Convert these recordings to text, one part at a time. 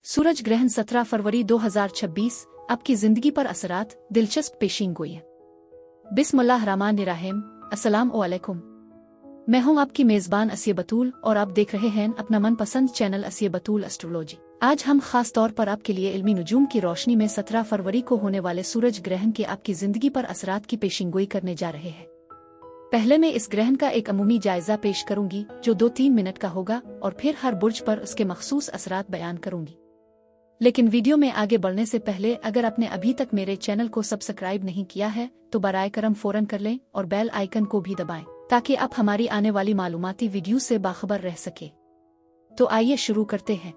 सूरज ग्रहण 17 फरवरी 2026 आपकी जिंदगी पर असरात दिलचस्प पेशीनगोई है। बिस्मिल्लाहिर्रहमानिर्रहीम। अस्सलाम वालेकुम। मैं हूं आपकी मेजबान असिया बतूल और आप देख रहे हैं अपना मनपसंद चैनल असिया बतूल एस्ट्रोलॉजी। आज हम खास तौर पर आपके लिए इल्मी नुजूम की रोशनी में 17 फरवरी को होने वाले सूरज ग्रहण के आपकी जिंदगी पर असरात की पेशिनगोई करने जा रहे हैं। पहले मैं इस ग्रहण का एक अमूमी जायजा पेश करूंगी जो 2-3 मिनट का होगा और फिर हर बुर्ज पर उसके मखसूस असरात बयान करूंगी। लेकिन वीडियो में आगे बढ़ने से पहले अगर आपने अभी तक मेरे चैनल को सब्सक्राइब नहीं किया है तो बराए करम फौरन कर लें और बेल आइकन को भी दबाएं ताकि आप हमारी आने वाली मालूमाती वीडियो से बाखबर रह सके। तो आइए शुरू करते हैं।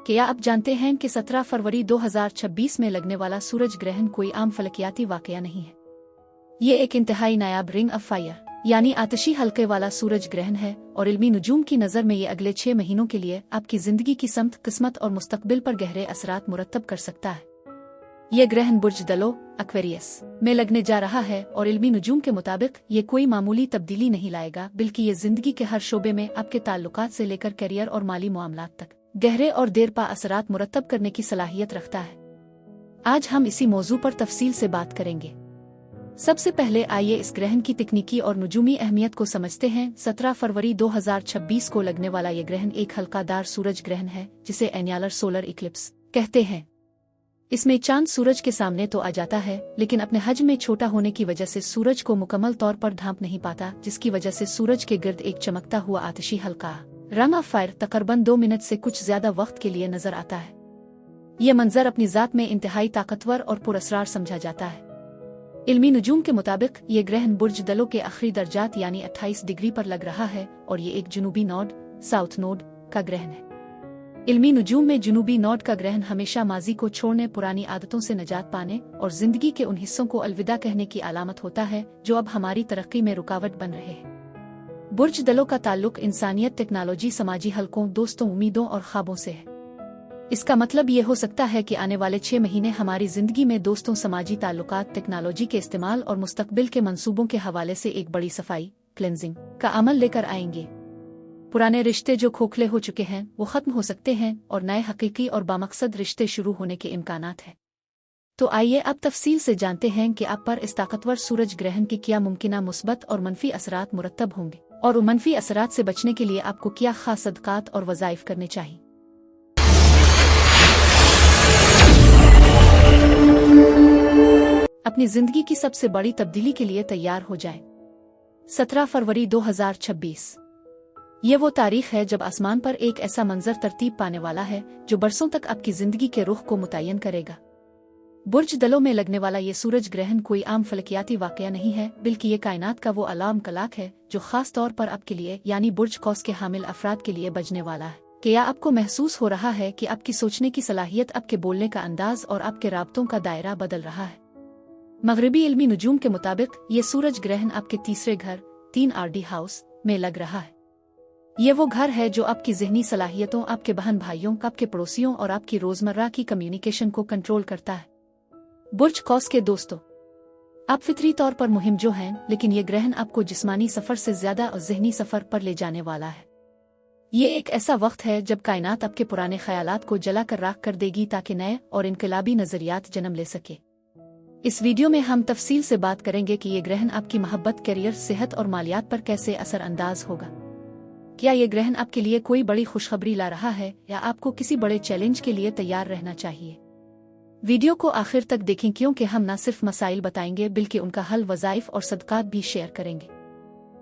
क्या आप जानते हैं कि 17 फरवरी 2026 में लगने वाला सूरज ग्रहण कोई आम फलकियाती वाकया नहीं है। ये एक इंतहाई नायाब रिंग ऑफ फायर यानी आतिशी हल्के वाला सूरज ग्रहण है और इल्मी नुजूम की नज़र में ये अगले 6 महीनों के लिए आपकी जिंदगी की समत, किस्मत और मुस्तकबिल पर गहरे असरात मुरतब कर सकता है। ये ग्रहण बुर्ज दलो एक्वेरियस में लगने जा रहा है और इल्मी नुजूम के मुताबिक ये कोई मामूली तब्दीली नहीं लाएगा, बल्कि ये जिंदगी के हर शोबे में आपके ताल्लुकात से लेकर करियर और माली मामलात तक गहरे और देर पा असरात मुरतब करने की सलाहियत रखता है। आज हम इसी मौजू पर तफसील से बात करेंगे। सबसे पहले आइए इस ग्रहण की तकनीकी और नुजूमी अहमियत को समझते हैं। 17 फरवरी 2026 को लगने वाला ये ग्रहण एक हल्कादार सूरज ग्रहण है जिसे एन्यालर सोलर इक्लिप्स कहते हैं। इसमें चांद सूरज के सामने तो आ जाता है लेकिन अपने हजम में छोटा होने की वजह से सूरज को मुकम्मल तौर पर ढांप नहीं पाता, जिसकी वजह से सूरज के गिर्द एक चमकता हुआ आतिशी हल्का रंग ऑफ फायर तकरीबन 2 मिनट से कुछ ज्यादा वक्त के लिए नजर आता है। यह मंजर अपनी जात में इंतहाई ताकतवर और पुरअसरार समझा जाता है। इल्मी नुजूम के मुताबिक ये ग्रहण बुर्ज दलों के आखिरी दर्जात यानी 28 डिग्री पर लग रहा है और ये एक जुनूबी नोड साउथ नोड का ग्रहण है। इल्मी नुजूम में जुनूबी नोड का ग्रहण हमेशा माजी को छोड़ने, पुरानी आदतों से निजात पाने और जिंदगी के उन हिस्सों को अलविदा कहने की अलामत होता है जो अब हमारी तरक्की में रुकावट बन रहे हैं। बुर्ज दलों का ताल्लुक इंसानियत, टेक्नोलॉजी, समाजी हलकों, दोस्तों, उम्मीदों और ख्वाबों से है। इसका मतलब ये हो सकता है कि आने वाले 6 महीने हमारी जिंदगी में दोस्तों, समाजी ताल्लुकात, टेक्नोलॉजी के इस्तेमाल और मुस्तकबिल के मंसूबों के हवाले से एक बड़ी सफाई क्लेंजिंग का अमल लेकर आएंगे। पुराने रिश्ते जो खोखले हो चुके हैं वो खत्म हो सकते हैं और नए हकीकी और बामकसद रिश्ते शुरू होने के इम्कानात हैं। तो आइए अब तफसील से जानते हैं कि आप पर इस ताकतवर सूरज ग्रहण के क्या मुमकिना मुस्बत और मनफी असरात मुरतब होंगे और उन मनफी असरात से बचने के लिए आपको क्या खास सदकात और वज़ाइफ करने चाहिए। अपनी जिंदगी की सबसे बड़ी तब्दीली के लिए तैयार हो जाएं। 17 फरवरी 2026 ये वो तारीख है जब आसमान पर एक ऐसा मंजर तरतीब पाने वाला है जो बरसों तक आपकी जिंदगी के रुख को मुतय्यन करेगा। बुर्ज दलों में लगने वाला ये सूरज ग्रहण कोई आम फलकियाती वाकया नहीं है, बल्कि ये कायनात का वो अलार्म कलाक है जो खास तौर पर आपके लिए यानी बुर्ज कौस के हामिल अफराद के लिए बजने वाला है। क्या आपको महसूस हो रहा है कि आपकी सोचने की सलाहियत, आपके बोलने का अंदाज और आपके राब्तों का दायरा बदल रहा है। मगरिबी इल्मी नुजूम के मुताबिक ये सूरज ग्रहण आपके तीसरे घर 3 RD हाउस में लग रहा है। ये वो घर है जो आपकी ज़हनी सलाहियतों, आपके बहन भाइयों, आपके पड़ोसियों और आपकी रोजमर्रा की कम्युनिकेशन को कंट्रोल करता है। बुर्ज कौस के दोस्तों, आप फितरी तौर पर मुहिम जो हैं, लेकिन ये ग्रहण आपको जिस्मानी सफर से ज्यादा और ज़हनी सफर पर ले जाने वाला है। ये एक ऐसा वक्त है जब कायनात आपके पुराने ख्यालात को जला कर राख कर देगी ताकि नए और इनकलाबी नजरियात जन्म ले सके। इस वीडियो में हम तफसील से बात करेंगे कि ये ग्रहण आपकी मोहब्बत, करियर, सेहत और मालियात पर कैसे असर अंदाज होगा। क्या ये ग्रहण आपके लिए कोई बड़ी खुशखबरी ला रहा है या आपको किसी बड़े चैलेंज के लिए तैयार रहना चाहिए। वीडियो को आखिर तक देखें क्योंकि हम न सिर्फ मसाइल बताएंगे बल्कि उनका हल, वज़ाइफ और सदकात भी शेयर करेंगे।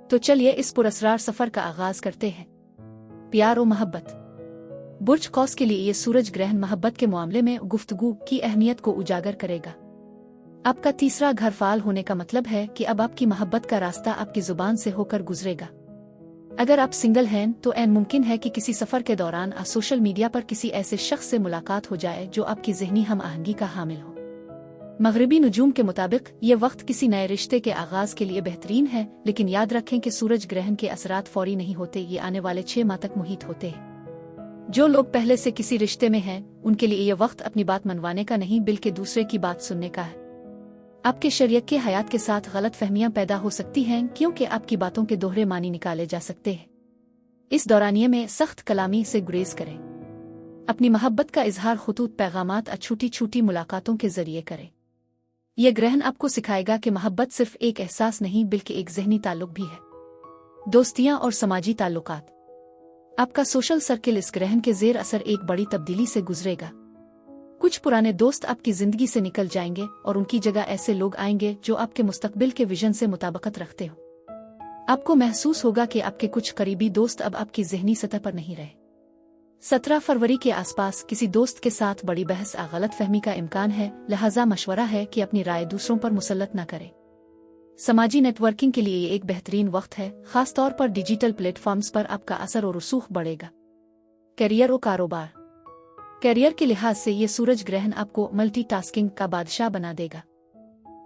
तो चलिए इस पुरअसरार सफर का आगाज करते हैं। प्यार और मोहब्बत। बुर्ज कौस के लिए ये सूरज ग्रहण मोहब्बत के मामले में गुफ्तगू की अहमियत को उजागर करेगा। आपका तीसरा घर फाल होने का मतलब है कि अब आपकी मोहब्बत का रास्ता आपकी जुबान से होकर गुजरेगा। अगर आप सिंगल हैं तो ऐन मुमकिन है कि किसी सफर के दौरान सोशल मीडिया पर किसी ऐसे शख्स से मुलाकात हो जाए जो आपकी ज़हनी हम आहंगी का हामिल हो। मगरिबी नुजूम के मुताबिक ये वक्त किसी नए रिश्ते के आगाज के लिए बेहतरीन है, लेकिन याद रखें कि सूरज ग्रहण के असरात फौरी नहीं होते, ये आने वाले 6 माह तक मुहित होते हैं। जो लोग पहले से किसी रिश्ते में हैं उनके लिए यह वक्त अपनी बात मनवाने का नहीं बल्कि दूसरे की बात सुनने का है। आपके शरीयत के हयात के साथ गलत फहमियां पैदा हो सकती हैं क्योंकि आपकी बातों के दोहरे मानी निकाले जा सकते हैं। इस दौरानिये में सख्त कलामी से गुरेज करें। अपनी मोहब्बत का इजहार खुतूत पैगामात और छोटी छोटी मुलाकातों के जरिए करें। यह ग्रहण आपको सिखाएगा कि मोहब्बत सिर्फ एक एहसास नहीं बल्कि एक ज़हनी ताल्लुक भी है। दोस्तियां और समाजी ताल्लुकात। आपका सोशल सर्किल इस ग्रहण के जेर असर एक बड़ी तब्दीली से गुजरेगा। कुछ पुराने दोस्त आपकी जिंदगी से निकल जाएंगे और उनकी जगह ऐसे लोग आएंगे जो आपके मुस्तकबिल के विजन से मुताबिकत रखते हो। आपको महसूस होगा कि आपके कुछ करीबी दोस्त अब आपकी ज़हनी सतह पर नहीं रहे। 17 फरवरी के आसपास किसी दोस्त के साथ बड़ी बहस या गलत फहमी का इम्कान है, लिहाजा मशवरा है कि अपनी राय दूसरों पर मुसल्लत न करें। समाजी नेटवर्किंग के लिए ये एक बेहतरीन वक्त है, खास तौर पर डिजिटल प्लेटफॉर्म्स पर आपका असर और रसूख बढ़ेगा। करियर और कारोबार। करियर के लिहाज से ये सूरज ग्रहण आपको मल्टीटास्किंग का बादशाह बना देगा।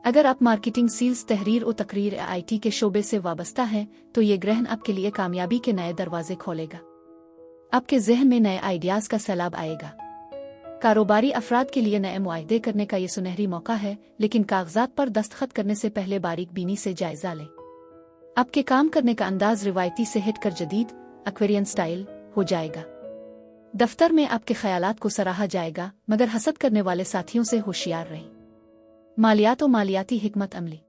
अगर आप मार्केटिंग, सेल्स, तहरीर और तकरीर या IT के शोबे से वाबस्ता हैं तो ये ग्रहण आपके लिए कामयाबी के नए दरवाजे खोलेगा। आपके जहन में नए आइडियाज का सैलाब आएगा। कारोबारी अफराद के लिए नए मुआहदे करने का ये सुनहरी मौका है, लेकिन कागजात पर दस्तखत करने से पहले बारीक बीनी से जायजा लें। आपके काम करने का अंदाज रिवायती से हटकर जदीद एक्वेरियन स्टाइल हो जाएगा। दफ्तर में आपके ख्यालात को सराहा जाएगा, मगर हसद करने वाले साथियों से होशियार रहें। मालियात और मालियाती हिकमत अमली।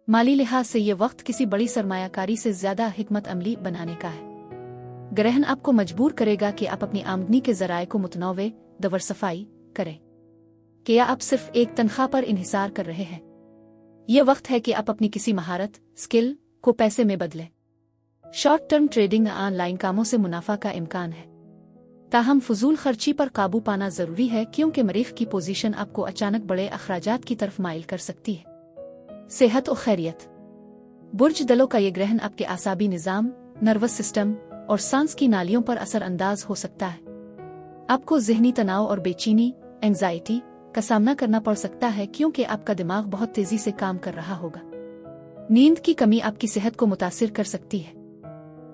माली लिहाज से ये वक्त किसी बड़ी सरमायाकारी से ज्यादा हिकमत अमली बनाने का है। ग्रहण आपको मजबूर करेगा कि आप अपनी आमदनी के जराए को मुतनव्वे डाइवर्सिफाई करें। क्या आप सिर्फ एक तनख्वाह पर इन्हिसार कर रहे हैं? यह वक्त है कि आप अपनी किसी महारत, स्किल को पैसे में बदलें। शॉर्ट टर्म ट्रेडिंग, ऑनलाइन कामों से मुनाफा का इम्कान है। ताहम फजूल खर्ची पर काबू पाना जरूरी है, क्योंकि मरीख की पोजीशन आपको अचानक बड़े अखराजात की तरफ माइल कर सकती है। सेहत और खैरियत। बुर्ज दलों का ये ग्रहण आपके आसाबी निज़ाम, नर्वस सिस्टम और सांस की नालियों पर असर अंदाज हो सकता है। आपको ज़हनी तनाव और बेचैनी, एंजाइटी का सामना करना पड़ सकता है, क्योंकि आपका दिमाग बहुत तेजी से काम कर रहा होगा। नींद की कमी आपकी सेहत को मुतासिर कर सकती है।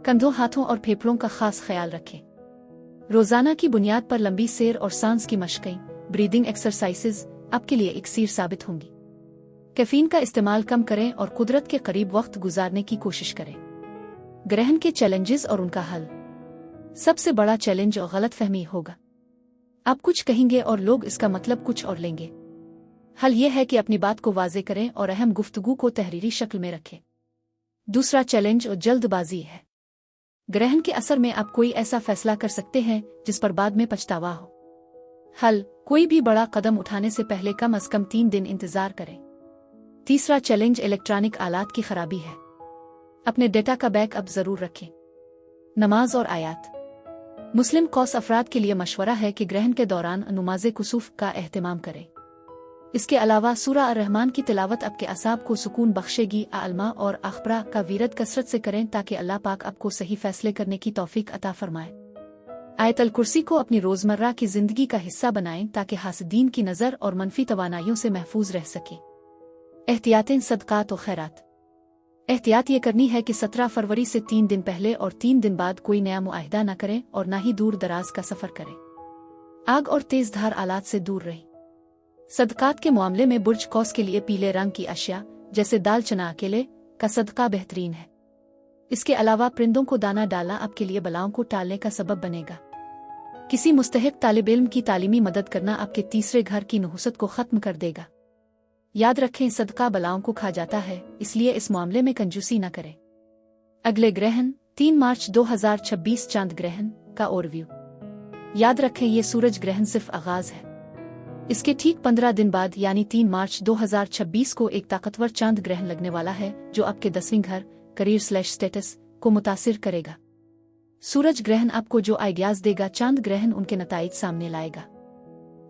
कंधों, हाथों और फेफड़ों का खास ख्याल रखें। रोजाना की बुनियाद पर लंबी सैर और सांस की मशकें, ब्रीदिंग एक्सरसाइजेज आपके लिए इक्सीर साबित होंगी। कैफीन का इस्तेमाल कम करें और कुदरत के करीब वक्त गुजारने की कोशिश करें। ग्रहण के चैलेंजेस और उनका हल। सबसे बड़ा चैलेंज और गलत फहमी होगा। आप कुछ कहेंगे और लोग इसका मतलब कुछ और लेंगे। हल यह है कि अपनी बात को वाज़े करें और अहम गुफ्तगू को तहरीरी शक्ल में रखें। दूसरा चैलेंज और जल्दबाजी है। ग्रहण के असर में आप कोई ऐसा फैसला कर सकते हैं जिस पर बाद में पछतावा हो। हल, कोई भी बड़ा कदम उठाने से पहले कम अज कम 3 दिन इंतजार करें। तीसरा चैलेंज इलेक्ट्रॉनिक आलात की खराबी है। अपने डेटा का बैकअप जरूर रखें। नमाज और आयात। मुस्लिम कौस अफराद के लिए मशवरा है कि ग्रहण के दौरान नमाज़े कुसूफ का एहतमाम करें। इसके अलावा सूरा अर-रहमान की तिलावत आपके असाब को सुकून बख्शेगी। अल्मा और अखबरा का वीरद कसरत से करें ताकि अल्लाह पाक आपको सही फैसले करने की तौफीक अता फरमाए। आयतल कुर्सी को अपनी रोजमर्रा की जिंदगी का हिस्सा बनाएं ताकि हासदीन की नज़र और मनफी तवानाइयों से महफूज रह सके। एहतियातें, सदकात और खैरात। एहतियात ये करनी है कि 17 फरवरी से 3 दिन पहले और 3 दिन बाद कोई नया मुआहदा न करें और न ही दूर दराज का सफर करें। आग और तेज धार आलात से दूर रहें। सदकात के मामले में बुर्ज कौस के लिए पीले रंग की अशिया जैसे दाल, चना, अकेले का सदका बेहतरीन है। इसके अलावा परिंदों को दाना डालना आपके लिए बलाओं को टालने का सबब बनेगा। किसी मुस्तहिक तालिब इल्म की तालीमी मदद करना आपके तीसरे घर की नुहसत को खत्म कर देगा। याद रखें, सदका बलाओं को खा जाता है, इसलिए इस मामले में कंजूसी न करें। अगले ग्रहण 3 मार्च 2026 चांद ग्रहण का ओवरव्यू। याद रखें, ये सूरज ग्रहण सिर्फ आगाज है। इसके ठीक 15 दिन बाद यानी 3 मार्च 2026 को एक ताकतवर चांद ग्रहण लगने वाला है जो आपके 10वीं घर, करियर/स्टेटस को मुतासिर करेगा। सूरज ग्रहण आपको जो आइडियाज देगा, चांद ग्रहण उनके नताइज सामने लाएगा।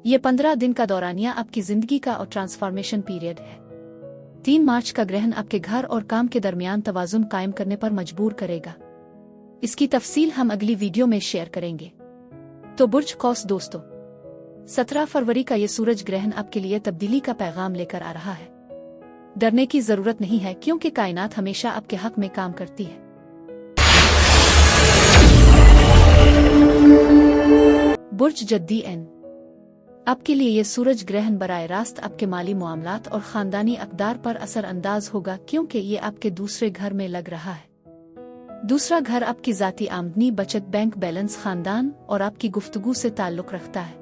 ये 15 दिन का दौरानिया आपकी जिंदगी का और ट्रांसफॉर्मेशन पीरियड है। 3 मार्च का ग्रहण आपके घर और काम के दरमियान तवाजुन कायम करने पर मजबूर करेगा। इसकी तफसील हम अगली वीडियो में शेयर करेंगे। तो बुर्ज कौस दोस्तों, 17 फरवरी का ये सूरज ग्रहण आपके लिए तब्दीली का पैगाम लेकर आ रहा है। डरने की जरूरत नहीं है, क्योंकि कायनात हमेशा आपके हक में काम करती है। बुर्ज जद्दी एन, आपके लिए ये सूरज ग्रहण बराह रास्त आपके माली मामलात और खानदानी अक़दार पर असर अंदाज होगा, क्योंकि ये आपके दूसरे घर में लग रहा है। दूसरा घर आपकी ज़ाती आमदनी, बचत, बैंक बैलेंस, खानदान और आपकी गुफ्तगू से ताल्लुक़ रखता है।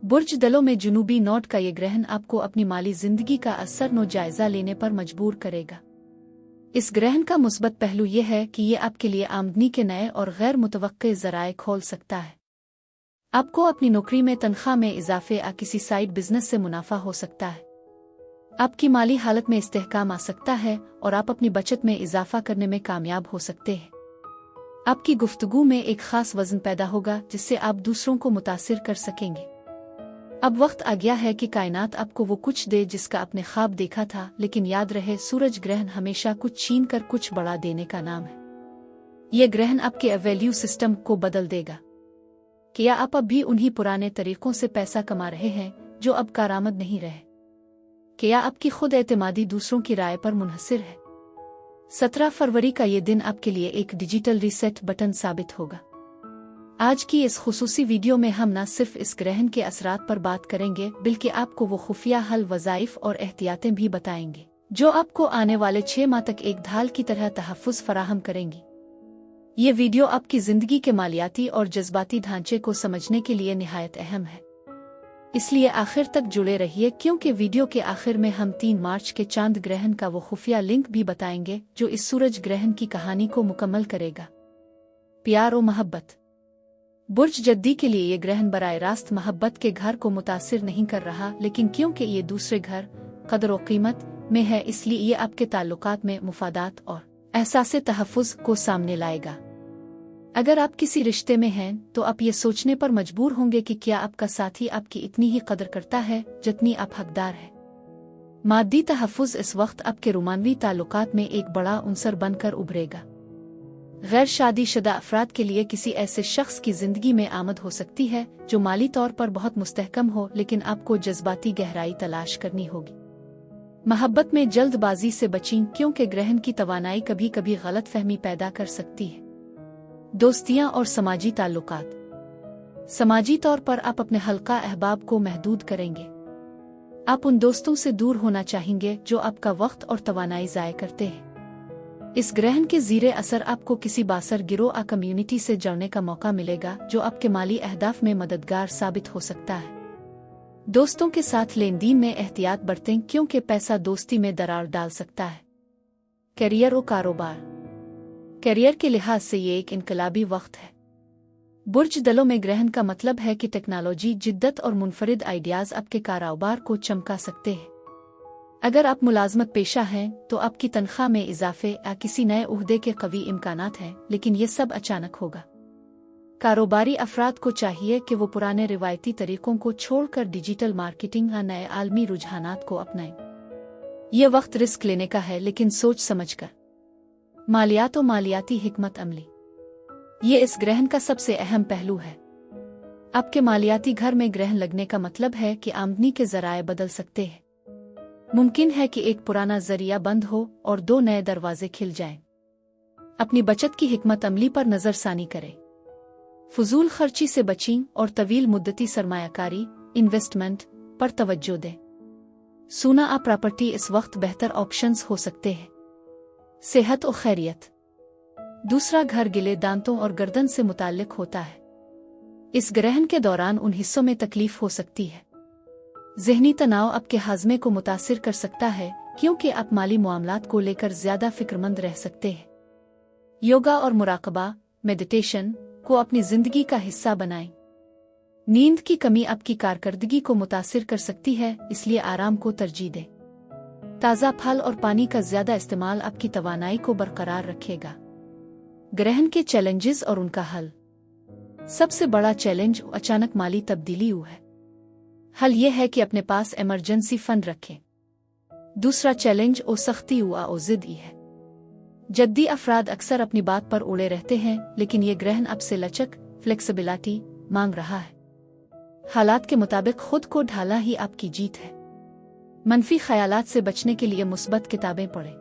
बुर्ज दलों में जुनूबी नोट का ये ग्रहण आपको अपनी माली जिंदगी का असर जायजा लेने पर मजबूर करेगा। इस ग्रहण का मुस्बत पहलू ये है कि ये आपके लिए आमदनी के नए और गैर मुतवक्के ज़राए खोल सकता है। आपको अपनी नौकरी में तनख्वाह में इजाफे या किसी साइड बिजनेस से मुनाफा हो सकता है। आपकी माली हालत में इस्तेहकाम आ सकता है और आप अपनी बचत में इजाफा करने में कामयाब हो सकते हैं। आपकी गुफ्तगू में एक खास वजन पैदा होगा जिससे आप दूसरों को मुतासिर कर सकेंगे। अब वक्त आ गया है कि कायनात आपको वो कुछ दे जिसका आपने ख्वाब देखा था, लेकिन याद रहे सूरज ग्रहण हमेशा कुछ छीन कर कुछ बढ़ा देने का नाम है। ये ग्रहण आपके वैल्यू सिस्टम को बदल देगा। क्या आप अब भी उन्हीं पुराने तरीकों से पैसा कमा रहे हैं जो अब कारआमद नहीं रहे? क्या आपकी खुद एतमादी दूसरों की राय पर मुनहसिर है? 17 फरवरी का ये दिन आपके लिए एक डिजिटल रीसेट बटन साबित होगा। आज की इस खुसूसी वीडियो में हम न सिर्फ इस ग्रहण के असरात पर बात करेंगे, बल्कि आपको वो खुफिया हल, वज़ाइफ और एहतियातें भी बताएंगे जो आपको आने वाले 6 माह तक एक ढाल की तरह तहफ़्फ़ुज़ फराहम करेंगी। ये वीडियो आपकी ज़िंदगी के मालियाती और जज्बाती ढांचे को समझने के लिए निहायत अहम है, इसलिए आखिर तक जुड़े रहिए, क्योंकि वीडियो के आखिर में हम 3 मार्च के चांद ग्रहण का वो खुफिया लिंक भी बताएंगे जो इस सूरज ग्रहण की कहानी को मुकम्मल करेगा। प्यार और मोहब्बत। बुर्ज जद्दी के लिए ये ग्रहण बराए रास्त मोहब्बत के घर को मुतासिर नहीं कर रहा, लेकिन क्योंकि ये दूसरे घर कदर और कीमत में है, इसलिए ये आपके ताल्लुकात में मुफादात और एहसास तहफ़्फ़ुज़ को सामने लाएगा। अगर आप किसी रिश्ते में हैं तो आप ये सोचने पर मजबूर होंगे कि क्या आपका साथी आपकी इतनी ही कदर करता है जितनी आप हकदार हैं। मादी तहफ़्फ़ुज़ इस वक्त आपके रोमानवी ताल्लुकात में एक बड़ा उनसर बनकर उभरेगा। गैर शादीशुदा अफराद के लिए किसी ऐसे शख्स की जिंदगी में आमद हो सकती है जो माली तौर पर बहुत मुस्तहकम हो, लेकिन आपको जज्बाती गहराई तलाश करनी होगी। मोहब्बत में जल्दबाजी से बचें, क्योंकि ग्रहण की तवानाई कभी कभी गलत फहमी पैदा कर सकती है। दोस्तियां और समाजी ताल्लुकात। समाजी तौर पर आप अपने हल्का अहबाब को महदूद करेंगे। आप उन दोस्तों से दूर होना चाहेंगे जो आपका वक्त और तवानाई ज़ाय करते हैं। इस ग्रहण के ज़ीरे असर आपको किसी बासर गिरोह या कम्युनिटी से जुड़ने का मौका मिलेगा जो आपके माली अहदाफ में मददगार साबित हो सकता है। दोस्तों के साथ लेन देन में एहतियात बरतें, क्योंकि पैसा दोस्ती में दरार डाल सकता है। करियर और कारोबार। करियर के लिहाज से ये एक इनकलाबी वक्त है। बुर्ज दलों में ग्रहण का मतलब है कि टेक्नोलॉजी, जिद्दत और मुनफरिद आइडियाज़ आपके कारोबार को चमका सकते हैं। अगर आप मुलाजमत पेशा हैं तो आपकी तनख्वाह में इजाफे या किसी नए उहदे के कवी इम्कानात हैं, लेकिन ये सब अचानक होगा। कारोबारी अफराद को चाहिए कि वो पुराने रिवायती तरीकों को छोड़कर डिजिटल मार्केटिंग या नए आलमी रुझानात को अपनाएं। ये वक्त रिस्क लेने का है, लेकिन सोच समझकर। मालियात और मालियाती हिकमत अमली। ये इस ग्रहण का सबसे अहम पहलू है। आपके मालियाती घर में ग्रहण लगने का मतलब है कि आमदनी के जराए बदल सकते हैं। मुमकिन है कि एक पुराना जरिया बंद हो और 2 नए दरवाजे खिल जाएं। अपनी बचत की हिकमत अमली पर नजरसानी करें। फजूल खर्ची से बचें और तवील मुद्दती सरमायाकारी इन्वेस्टमेंट पर तवज्जो दें। सोना या प्रॉपर्टी इस वक्त बेहतर ऑप्शंस हो सकते हैं। सेहत और खैरियत। दूसरा घर गिले दांतों और गर्दन से मुताल्लिक होता है। इस ग्रहण के दौरान उन हिस्सों में तकलीफ हो सकती है। ज़हनी तनाव आपके हाजमे को मुतासिर कर सकता है, क्योंकि आप माली मामलात को लेकर ज्यादा फिक्रमंद रह सकते हैं। योगा और मुराकबा मेडिटेशन को अपनी जिंदगी का हिस्सा बनाएं। नींद की कमी आपकी कारकर्दगी को मुतासिर कर सकती है, इसलिए आराम को तरजीह दें। ताज़ा फल और पानी का ज्यादा इस्तेमाल आपकी तवानाई को बरकरार रखेगा। ग्रहण के चैलेंजेस और उनका हल। सबसे बड़ा चैलेंज अचानक माली तब्दीली है। हल यह है कि अपने पास इमरजेंसी फंड रखें। दूसरा चैलेंज ओ सख्ती ओ जिद्दी है। जद्दी अफराद अक्सर अपनी बात पर उड़े रहते हैं, लेकिन ये ग्रहण आपसे लचक, फ्लेक्सिबिलिटी मांग रहा है। हालात के मुताबिक खुद को ढालना ही आपकी जीत है। मनफी ख्यालात से बचने के लिए मुस्बत किताबें पढ़ें।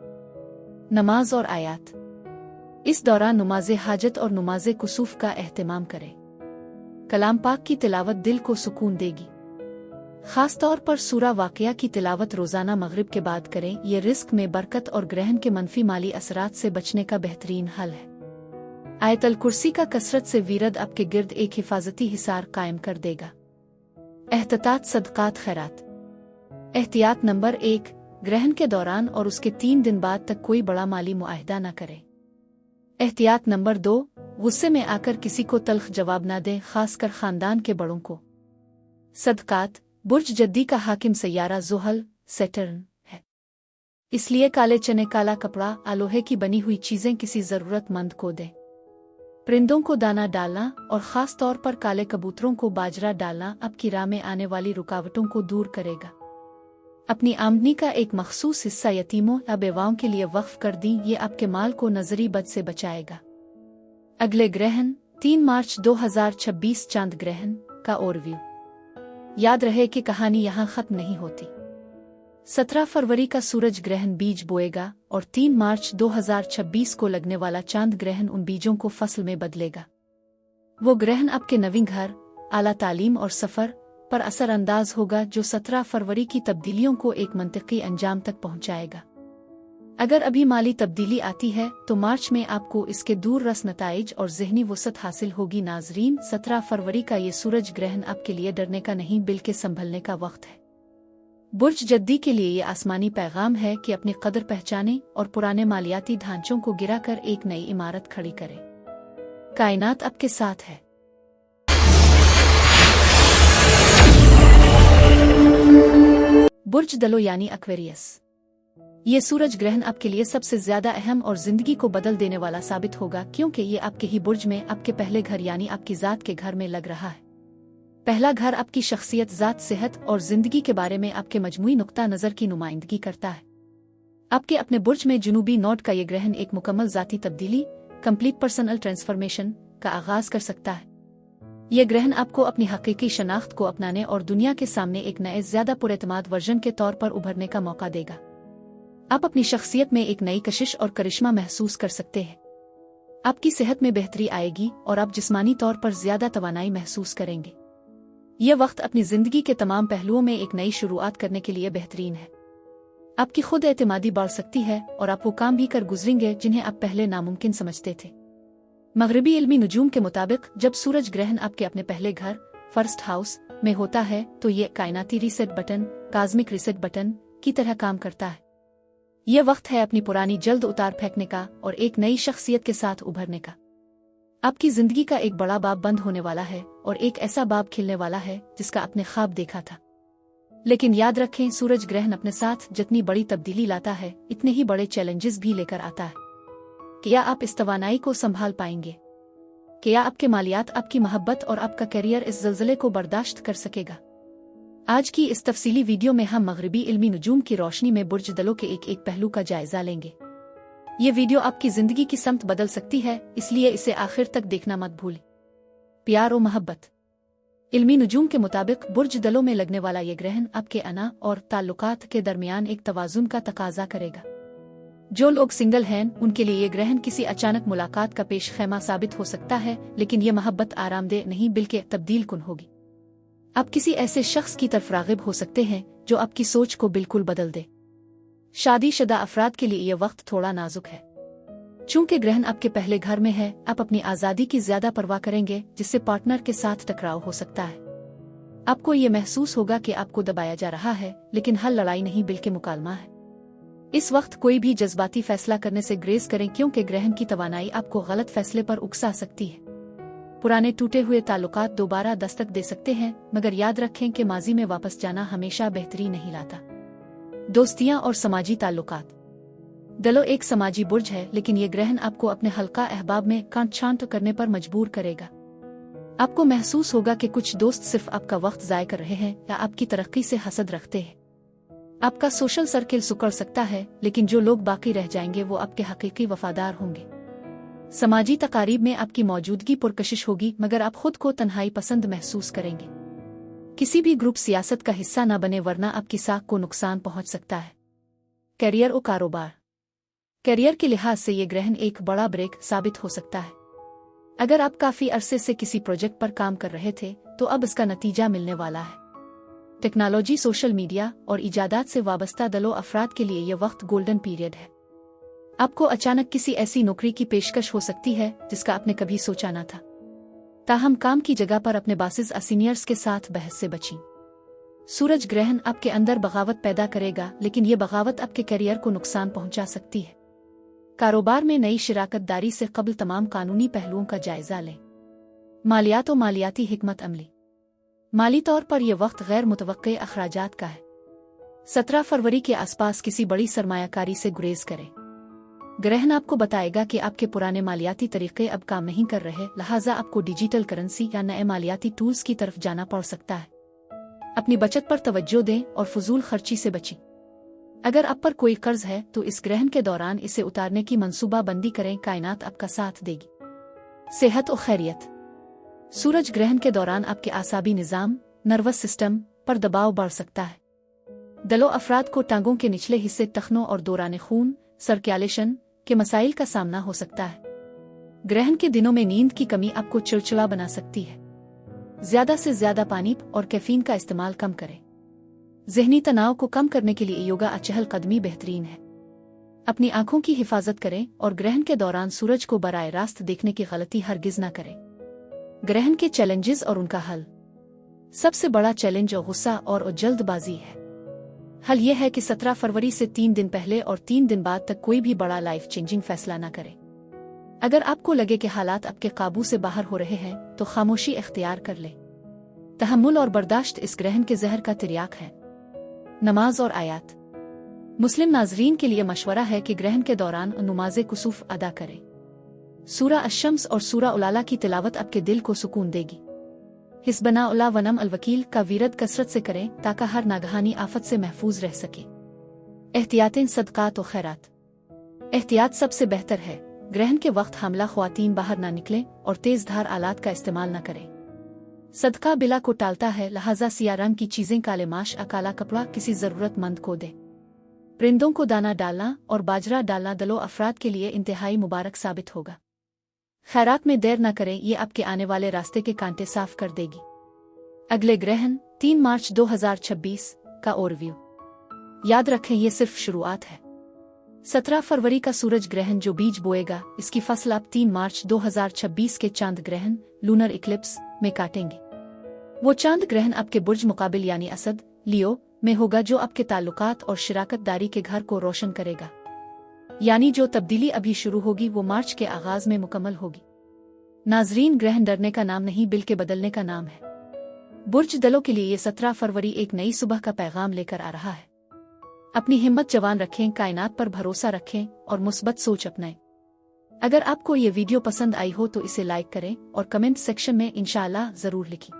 नमाज और आयात। इस दौरान नमाज हाजत और नमाज कुसूफ का एहतमाम करें। कलाम पाक की तिलावत दिल को सुकून देगी। खास तौर पर सूरा वाक़िया की तिलावत रोज़ाना मगरिब के बाद करें। ये रिस्क में बरकत और ग्रहण के मनफी माली असरात से बचने का बेहतरीन हल है। आयतल कुर्सी का कसरत से वीरद आपके गिर्द एक हिफाजती हिसार कायम कर देगा। एहतियात सदकात खैरात। एहतियात नंबर 1, ग्रहण के दौरान और उसके 3 दिन बाद तक कोई बड़ा माली मुआहदा न करें। एहतियात नंबर 2, गुस्से में आकर किसी को तल्ख जवाब न दें, खासकर खानदान के बड़ों को। सदकात। बुर्ज जद्दी का हाकिम सैयारा ज़ुहल सैटर्न है, इसलिए काले चने, काला कपड़ा, लोहे की बनी हुई चीजें किसी जरूरतमंद को दें। परिंदों को दाना डालना और खास तौर पर काले कबूतरों को बाजरा डालना आपकी राह में आने वाली रुकावटों को दूर करेगा। अपनी आमदनी का एक मखसूस हिस्सा यतीमों या बेवाओं के लिए वक्फ कर दी, ये आपके माल को नजरी बद से बचाएगा। अगले ग्रहण 3 मार्च 2026 चांद ग्रहण का ओवरव्यू। याद रहे कि कहानी यहाँ खत्म नहीं होती। 17 फरवरी का सूरज ग्रहण बीज बोएगा और 3 मार्च 2026 को लगने वाला चांद ग्रहण उन बीजों को फसल में बदलेगा। वो ग्रहण आपके नवीन घर, आला तालीम और सफर पर असर अंदाज होगा, जो 17 फरवरी की तब्दीलियों को एक मंतकी अंजाम तक पहुंचाएगा। अगर अभी माली तब्दीली आती है तो मार्च में आपको इसके दूर रस नताइज और ज़हनी वसत हासिल होगी। नाजरीन, 17 फरवरी का ये सूरज ग्रहण आपके लिए डरने का नहीं बल्कि संभलने का वक्त है। बुर्ज जद्दी के लिए ये आसमानी पैगाम है कि अपनी कदर पहचाने और पुराने मालियाती ढांचों को गिराकर एक नई इमारत खड़ी करें। कायनात आपके साथ है। बुर्ज दलो यानी एक्वेरियस। ये सूरज ग्रहण आपके लिए सबसे ज्यादा अहम और जिंदगी को बदल देने वाला साबित होगा, क्योंकि ये आपके ही बुर्ज में आपके पहले घर यानी आपकी जात के घर में लग रहा है। पहला घर आपकी शख्सियत, जात, सेहत और जिंदगी के बारे में आपके मजमूई नुक्ता नजर की नुमाइंदगी करता है। आपके अपने बुर्ज में जुनूबी नोड का ये ग्रहण एक मुकम्मल जाती तब्दीली, कंप्लीट पर्सनल ट्रांसफॉर्मेशन का आगाज कर सकता है। यह ग्रहण आपको अपनी हकीकी शनाख्त को अपनाने और दुनिया के सामने एक नए, ज्यादा पुरएतमाद वर्जन के तौर पर उभरने का मौका देगा। आप अपनी शख्सियत में एक नई कशिश और करिश्मा महसूस कर सकते हैं। आपकी सेहत में बेहतरी आएगी और आप जिस्मानी तौर पर ज्यादा तवानाई महसूस करेंगे। यह वक्त अपनी जिंदगी के तमाम पहलुओं में एक नई शुरुआत करने के लिए बेहतरीन है। आपकी खुद एतमादी बढ़ सकती है और आप वो काम भी कर गुजरेंगे जिन्हें आप पहले नामुमकिन समझते थे। मगरबी इल्मी नुजूम के मुताबिक जब सूरज ग्रहण आपके अपने पहले घर, फर्स्ट हाउस में होता है तो ये कायनाती रीसेट बटन, काज़मिक रीसेट बटन की तरह काम करता है। यह वक्त है अपनी पुरानी जल्द उतार फेंकने का और एक नई शख्सियत के साथ उभरने का। आपकी जिंदगी का एक बड़ा बाब बंद होने वाला है और एक ऐसा बाब खिलने वाला है जिसका आपने ख्वाब देखा था। लेकिन याद रखें, सूरज ग्रहण अपने साथ जितनी बड़ी तब्दीली लाता है, इतने ही बड़े चैलेंजेस भी लेकर आता है। क्या आप इस तवानाई को संभाल पाएंगे? क्या आपके मालियात, आपकी मोहब्बत और आपका करियर इस ज़लज़ले को बर्दाश्त कर सकेगा? आज की इस तफसीली वीडियो में हम मगरिबी इल्मी नुजूम की रोशनी में बुर्ज दलों के एक एक पहलू का जायजा लेंगे। ये वीडियो आपकी जिंदगी की समत बदल सकती है, इसलिए इसे आखिर तक देखना मत भूलें। प्यार और मोहब्बत। इल्मी नुजूम के मुताबिक बुर्ज दलों में लगने वाला ये ग्रहण आपके अना और ताल्लुकात के दरमियान एक तवाजुन का तकाजा करेगा। जो लोग सिंगल हैं उनके लिए ये ग्रहण किसी अचानक मुलाकात का पेश खैमा साबित हो सकता है, लेकिन ये मोहब्बत आरामदेह नहीं बल्कि तब्दील कुन होगी। आप किसी ऐसे शख्स की तरफ रागिब हो सकते हैं जो आपकी सोच को बिल्कुल बदल दे। शादीशुदा अफराद के लिए यह वक्त थोड़ा नाजुक है। चूंकि ग्रहण आपके पहले घर में है, आप अपनी आज़ादी की ज्यादा परवाह करेंगे, जिससे पार्टनर के साथ टकराव हो सकता है। आपको ये महसूस होगा कि आपको दबाया जा रहा है, लेकिन हल लड़ाई नहीं बल्कि मुकालमा है। इस वक्त कोई भी जज्बाती फैसला करने से ग्रेज करें, क्योंकि ग्रहण की तवानाई आपको गलत फैसले पर उकसा सकती है। पुराने टूटे हुए ताल्लुकात दोबारा दस्तक दे सकते हैं, मगर याद रखें कि माजी में वापस जाना हमेशा बेहतरी नहीं लाता। दोस्तियां और समाजी ताल्लुकात। दलो एक समाजी बुर्ज है, लेकिन ये ग्रहण आपको अपने हल्का अहबाब में कांट छांट करने पर मजबूर करेगा। आपको महसूस होगा कि कुछ दोस्त सिर्फ आपका वक्त ज़ाय कर रहे हैं या आपकी तरक्की से हसद रखते हैं। आपका सोशल सर्किल सुकड़ सकता है, लेकिन जो लोग बाकी रह जाएंगे वो आपके हकीकी वफादार होंगे। समाजी तकारीब में आपकी मौजूदगी पुरकशिश होगी, मगर आप खुद को तन्हाई पसंद महसूस करेंगे। किसी भी ग्रुप सियासत का हिस्सा न बने, वरना आपकी साख को नुकसान पहुंच सकता है। करियर और कारोबार। करियर के लिहाज से ये ग्रहण एक बड़ा ब्रेक साबित हो सकता है। अगर आप काफी अरसे से किसी प्रोजेक्ट पर काम कर रहे थे, तो अब इसका नतीजा मिलने वाला है। टेक्नोलॉजी, सोशल मीडिया और इजादात से वाबस्ता दलों अफराद के लिए यह वक्त गोल्डन पीरियड है। आपको अचानक किसी ऐसी नौकरी की पेशकश हो सकती है जिसका आपने कभी सोचा ना था। ताहम काम की जगह पर अपने बॉसेस या सीनियर्स के साथ बहस से बचें। सूरज ग्रहण आपके अंदर बगावत पैदा करेगा, लेकिन ये बगावत आपके करियर को नुकसान पहुंचा सकती है। कारोबार में नई शिराकतदारी से कबल तमाम कानूनी पहलुओं का जायजा लें। मालियात और मालियाती हिकमत अमली। माली तौर पर यह वक्त गैर मुतवक्के अखराजात का है। 17 फरवरी के आसपास किसी बड़ी सरमायाकारी से गुरेज करें। ग्रहण आपको बताएगा कि आपके पुराने मालियाती तरीके अब काम नहीं कर रहे, लिहाजा आपको डिजिटल करेंसी या नए मालियाती टूल्स की तरफ जाना पड़ सकता है। अपनी बचत पर तवज्जो दें और फजूल खर्ची से बचें। अगर आप पर कोई कर्ज है तो इस ग्रहण के दौरान इसे उतारने की मंसूबा बंदी करें, कायनात आपका साथ देगी। सेहत और खैरियत। सूरज ग्रहण के दौरान आपके आसाबी निज़ाम, नर्वस सिस्टम पर दबाव बढ़ सकता है। दलो अफराद को टांगों के निचले हिस्से, टखनों और दौरान खून, सर्कुलेशन के मसाइल का सामना हो सकता है। ग्रहण के दिनों में नींद की कमी आपको चिड़चिड़ा बना सकती है। ज्यादा से ज्यादा पानी और कैफीन का इस्तेमाल कम करें। ज़हनी तनाव को कम करने के लिए योगा और चहलकदमी बेहतरीन है। अपनी आंखों की हिफाजत करें और ग्रहण के दौरान सूरज को बराह रास्त देखने की गलती हरगिज न करें। ग्रहण के चैलेंजेस और उनका हल। सबसे बड़ा चैलेंज और गुस्सा और जल्दबाजी है। हल यह है कि 17 फरवरी से 3 दिन पहले और 3 दिन बाद तक कोई भी बड़ा लाइफ चेंजिंग फैसला न करें। अगर आपको लगे कि हालात आपके काबू से बाहर हो रहे हैं तो खामोशी इख्तियार कर ले। तहम्मुल और बर्दाश्त इस ग्रहण के जहर का तिर्याक है। नमाज और आयात। मुस्लिम नाजरीन के लिए मशवरा है कि ग्रहण के दौरान नमाज कुसूफ अदा करें। सूरा अश-शम्स और सूरा उलाला की तिलावत आपके दिल को सुकून देगी। हिस्बना उल्लाह वनम अलवकील का वीरद कसरत से करें ताकि हर नागहानी आफत से महफूज रह सके। एहतियातें, सदकात और खैरात। एहतियात सबसे बेहतर है। ग्रहण के वक्त हमला ख्वातीन बाहर ना निकलें और तेज धार आलात का इस्तेमाल न करें। सदका बिला को टालता है, लिहाजा सिया रंग की चीजें, काले माश या काला कपड़ा किसी जरूरतमंद को दे। परिंदों को दाना डालना और बाजरा डालना दलो अफराद के लिए इंतहाई मुबारक साबित होगा। खैरात में देर न करें, ये आपके आने वाले रास्ते के कांटे साफ कर देगी। अगले ग्रहण 3 मार्च 2026 का ओवरव्यू। याद रखें, ये सिर्फ शुरुआत है। 17 फरवरी का सूरज ग्रहण जो बीज बोएगा, इसकी फसल आप 3 मार्च 2026 के चांद ग्रहण लूनर इक्लिप्स में काटेंगे। वो चांद ग्रहण आपके बुर्ज मुकाबिल यानी असद लियो में होगा, जो आपके ताल्लुकात और शिराकतदारी के घर को रोशन करेगा। यानी जो तब्दीली अभी शुरू होगी वो मार्च के आगाज में मुकम्मल होगी। नाजरीन, ग्रहण डरने का नाम नहीं बल्कि बदलने का नाम है। बुर्ज दलों के लिए ये 17 फरवरी एक नई सुबह का पैगाम लेकर आ रहा है। अपनी हिम्मत जवान रखें, कायनात पर भरोसा रखें और मुस्बत सोच अपनाएं। अगर आपको ये वीडियो पसंद आई हो तो इसे लाइक करें और कमेंट सेक्शन में इंशाअल्लाह जरूर लिखें।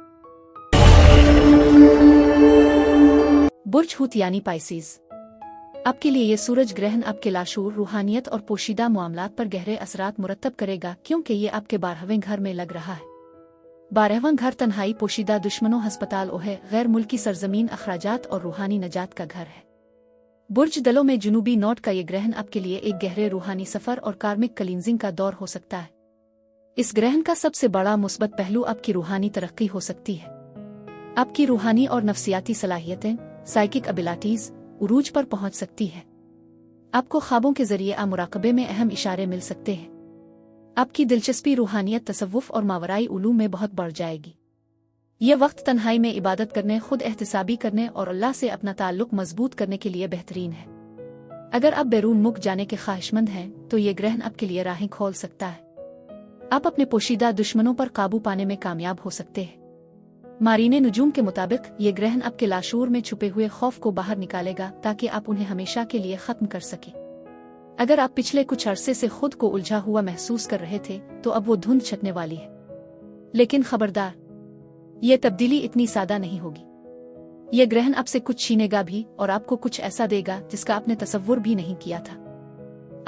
बुर्ज हूत यानी पाइसेस। आपके लिए ये सूरज ग्रहण आपके लाशूर, रूहानियत और पोशीदा मामलात पर गहरे असरात मुरतब करेगा, क्योंकि ये आपके 12वें घर में लग रहा है। 12वां घर तन्हाई, पोशीदा दुश्मनों, हस्पताल ओहे, गैर मुल्की सरजमीन, अखराजात और रूहानी नजात का घर है। बुर्ज दलों में जुनूबी नोट का ये ग्रहण आपके लिए एक गहरे रूहानी सफर और कार्मिक क्लींजिंग का दौर हो सकता है। इस ग्रहण का सबसे बड़ा मुस्बत पहलू आपकी रूहानी तरक्की हो सकती है। आपकी रूहानी और नफ्सियाती सलाहियतें, साइकिक एबिलिटीज उरूज पर पहुंच सकती है। आपको ख्वाबों के जरिए मुराकबे में अहम इशारे मिल सकते हैं। आपकी दिलचस्पी रूहानियत, तसव्वुफ और मावराई उलूम में बहुत बढ़ जाएगी। यह वक्त तन्हाई में इबादत करने, खुद एहतिसाबी करने और अल्लाह से अपना ताल्लुक मजबूत करने के लिए बेहतरीन है। अगर आप बैरून मुल्क जाने के ख्वाहिशमंद हैं तो ये ग्रहण आपके लिए राहें खोल सकता है। आप अपने पोशीदा दुश्मनों पर काबू पाने में कामयाब हो सकते हैं। मारीने नुजूम के मुताबिक ये ग्रहण आपके लाशूर में छुपे हुए खौफ को बाहर निकालेगा ताकि आप उन्हें हमेशा के लिए खत्म कर सकें। अगर आप पिछले कुछ अरसे से खुद को उलझा हुआ महसूस कर रहे थे तो अब वो धुंध छटने वाली है। लेकिन खबरदार, ये तब्दीली इतनी सादा नहीं होगी। ये ग्रहण आपसे कुछ छीनेगा भी और आपको कुछ ऐसा देगा जिसका आपने तसव्वुर भी नहीं किया था।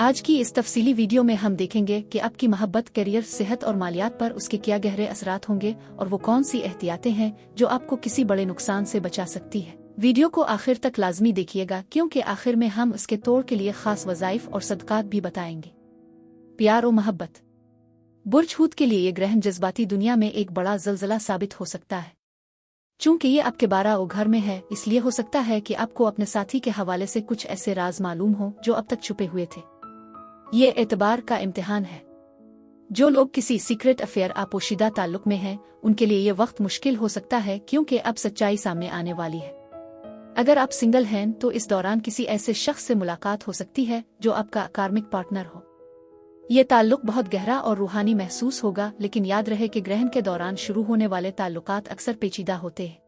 आज की इस तफसीली वीडियो में हम देखेंगे कि आपकी मोहब्बत, करियर, सेहत और मालियात पर उसके क्या गहरे असरात होंगे और वो कौन सी एहतियातें हैं जो आपको किसी बड़े नुकसान से बचा सकती है। वीडियो को आखिर तक लाजमी देखिएगा, क्योंकि आखिर में हम उसके तोड़ के लिए खास वज़ाइफ और सदकात भी बताएंगे। प्यार और मोहब्बत। बुर्ज हूत के लिए ये ग्रहण जज्बाती दुनिया में एक बड़ा ज़लज़ला साबित हो सकता है। चूंकि ये आपके 12वें घर में है, इसलिए हो सकता है कि आपको अपने साथी के हवाले से कुछ ऐसे राज मालूम हो जो अब तक छुपे हुए थे। ये एतबार का इम्तिहान है। जो लोग किसी सीक्रेट अफेयर आपोशिदा ताल्लुक में हैं, उनके लिए ये वक्त मुश्किल हो सकता है क्योंकि अब सच्चाई सामने आने वाली है। अगर आप सिंगल हैं तो इस दौरान किसी ऐसे शख्स से मुलाकात हो सकती है जो आपका कार्मिक पार्टनर हो। ये ताल्लुक बहुत गहरा और रूहानी महसूस होगा, लेकिन याद रहे कि ग्रहण के दौरान शुरू होने वाले ताल्लुकात अक्सर पेचीदा होते हैं।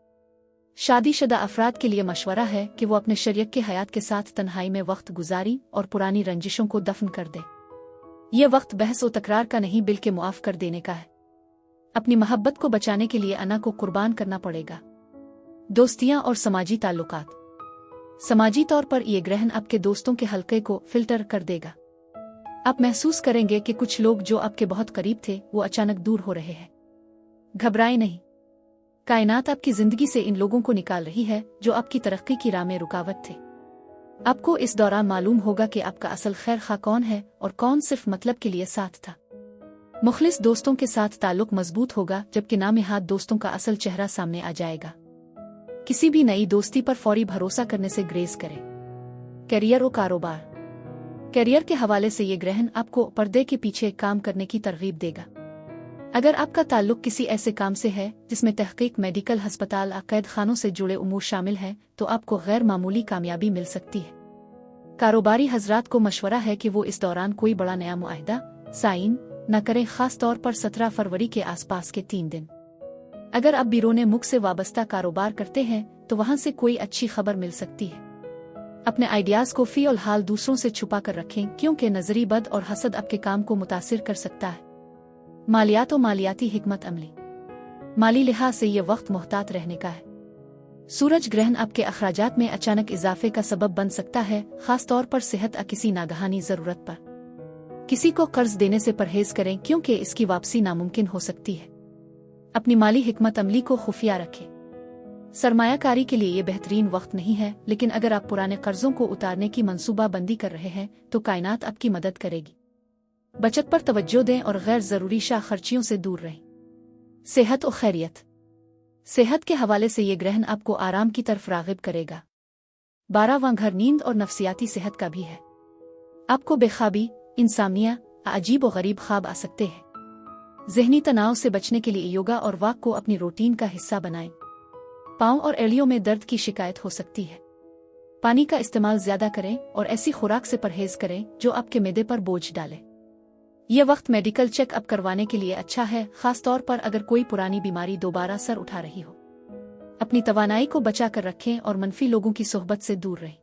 शादीशुदा अफराद के लिए मशवरा है कि वो अपने शरीक के हयात के साथ तन्हाई में वक्त गुजारी और पुरानी रंजिशों को दफन कर दे। ये वक्त बहस और तकरार का नहीं बल्कि मुआफ कर देने का है। अपनी मोहब्बत को बचाने के लिए अना को कुर्बान करना पड़ेगा। दोस्तियां और समाजी ताल्लुकात। समाजी तौर पर यह ग्रहण आपके दोस्तों के हल्के को फिल्टर कर देगा। आप महसूस करेंगे कि कुछ लोग जो आपके बहुत करीब थे वो अचानक दूर हो रहे हैं। घबराएं नहीं, कायनात आपकी जिंदगी से इन लोगों को निकाल रही है जो आपकी तरक्की की राह में रुकावट थे। आपको इस दौरान मालूम होगा कि आपका असल खैर खा कौन है और कौन सिर्फ मतलब के लिए साथ था। मुखलिस दोस्तों के साथ ताल्लुक मजबूत होगा, जबकि नामिहाद दोस्तों का असल चेहरा सामने आ जाएगा। किसी भी नई दोस्ती पर फौरी भरोसा करने से ग्रेज करें। करियर और कारोबार। करियर के हवाले से ये ग्रहण आपको पर्दे के पीछे काम करने की तरगीब देगा। अगर आपका ताल्लुक किसी ऐसे काम से है जिसमें तहकीक, मेडिकल, अस्पताल, कैद खानों से जुड़े उमूर शामिल हैं, तो आपको गैर मामूली कामयाबी मिल सकती है। कारोबारी हजरात को मशवरा है कि वो इस दौरान कोई बड़ा नया मुआहदा साइन न करें, खास तौर पर 17 फरवरी के आसपास के 3 दिन। अगर आप बिरोने मुल्क से वाबस्ता कारोबार करते हैं तो वहां से कोई अच्छी खबर मिल सकती है। अपने आइडियाज को फी और हाल दूसरों से छुपा कर रखें, क्योंकि नजरी बद और हसद आपके काम को मुतासिर कर सकता है। मालियात और मालियाती हिकमत अमली। माली लिहाज से यह वक्त मोहतात रहने का है। सूरज ग्रहण आपके अखराजात में अचानक इजाफे का सबब बन सकता है, खास तौर पर सेहत या किसी नागहानी जरूरत पर। किसी को कर्ज देने से परहेज करें, क्योंकि इसकी वापसी नामुमकिन हो सकती है। अपनी माली हिकमत अमली को खुफिया रखें। सरमायाकारी के लिए ये बेहतरीन वक्त नहीं है, लेकिन अगर आप पुराने कर्जों को उतारने की मंसूबा बंदी कर रहे हैं तो कायनात आपकी मदद करेगी। बचत पर तवज्जो दें और गैर जरूरी शाह खर्चियों से दूर रहें। सेहत और खैरियत। सेहत के हवाले से ये ग्रहण आपको आराम की तरफ राग़िब करेगा। 12वां घर नींद और नफ्सियाती सेहत का भी है। आपको बेखाबी, इंसामिया, अजीब और गरीब ख्वाब आ सकते हैं। ज़हनी तनाव से बचने के लिए योगा और वॉक को अपनी रूटीन का हिस्सा बनाएं। पाँव और एड़ियों में दर्द की शिकायत हो सकती है। पानी का इस्तेमाल ज्यादा करें और ऐसी खुराक से परहेज करें जो आपके मैदे पर बोझ डाले। यह वक्त मेडिकल चेकअप करवाने के लिए अच्छा है, खास तौर पर अगर कोई पुरानी बीमारी दोबारा सर उठा रही हो। अपनी तवानाई को बचा कर रखें और मनफी लोगों की सोहबत से दूर रहें।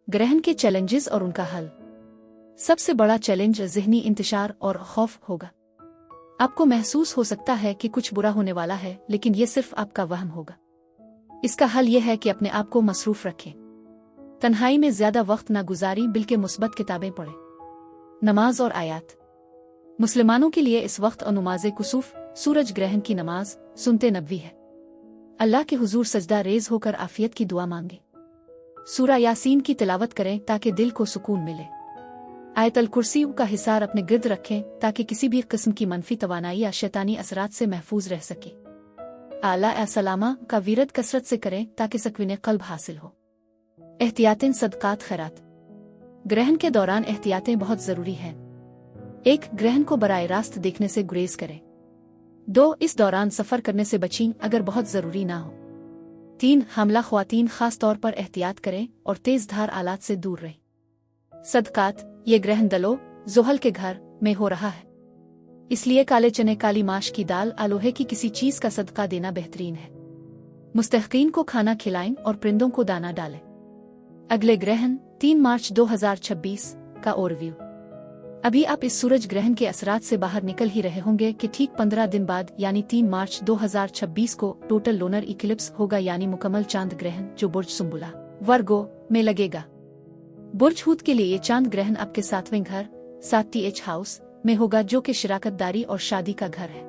ग्रहण के चैलेंजेस और उनका हल। सबसे बड़ा चैलेंज ज़हनी इंतशार और खौफ होगा। आपको महसूस हो सकता है कि कुछ बुरा होने वाला है, लेकिन यह सिर्फ आपका वहम होगा। इसका हल यह है कि अपने आप को मसरूफ रखें। तन्हाई में ज्यादा वक्त न गुजारी, बल्कि मुस्बत किताबें पढ़ें। नमाज और आयात। मुसलमानों के लिए इस वक्त और नमाज़े कुसूफ, सूरज ग्रहण की नमाज सुनते नबवी है। अल्लाह के हुजूर सजदा रेज होकर आफियत की दुआ मांगे। सूरा यासीन की तिलावत करें ताकि दिल को सुकून मिले। आयतल कुर्सी का हिसार अपने गिर्द रखें ताकि किसी भी किस्म की मनफी तवानाई या शैतानी असरात से महफूज रह सके। आला सलामा का वीरद कसरत से करें ताकि सकवीन कल्ब हासिल हो। एहतियातें, सदकात, खैरात। ग्रहण के दौरान एहतियातें बहुत जरूरी हैं। 1. ग्रहण को बराह रास्त देखने से गुरेज करें। 2. इस दौरान सफर करने से बचें अगर बहुत जरूरी ना हो। 3. हमला ख्वातीन खास तौर पर एहतियात करें और तेज धार आलात से दूर रहें। सदकात। ये ग्रहण दलो ज़ुहल के घर में हो रहा है, इसलिए काले चने, काली माश की दाल, आलोहे की किसी चीज का सदका देना बेहतरीन है। मुस्तहकीन को खाना खिलाएं और परिंदों को दाना डालें। अगले ग्रहण 3 मार्च 2026 का ओवरव्यू। अभी आप इस सूरज ग्रहण के असरात से बाहर निकल ही रहे होंगे कि ठीक 15 दिन बाद यानी 3 मार्च 2026 को टोटल लूनर इक्लिप्स होगा, यानी मुकम्मल चांद ग्रहण, जो बुर्ज सुम्बुला वर्गो में लगेगा। बुर्ज हूत के लिए ये चांद ग्रहण आपके 7वें घर 7th हाउस में होगा, जो कि शिराकतदारी और शादी का घर है।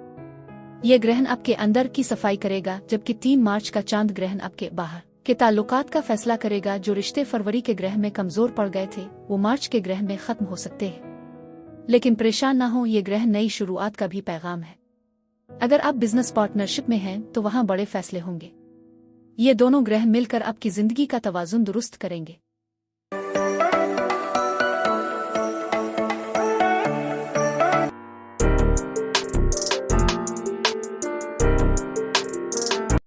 यह ग्रहण आपके अंदर की सफाई करेगा, जबकि 3 मार्च का चांद ग्रहण आपके बाहर के ताल्लुकात का फैसला करेगा। जो रिश्ते फरवरी के ग्रहण में कमजोर पड़ गए थे वो मार्च के ग्रहण में खत्म हो सकते हैं। लेकिन परेशान ना हो, ये ग्रहण नई शुरुआत का भी पैगाम है। अगर आप बिजनेस पार्टनरशिप में हैं तो वहां बड़े फैसले होंगे। ये दोनों ग्रहण मिलकर आपकी जिंदगी का तवाजुन दुरुस्त करेंगे।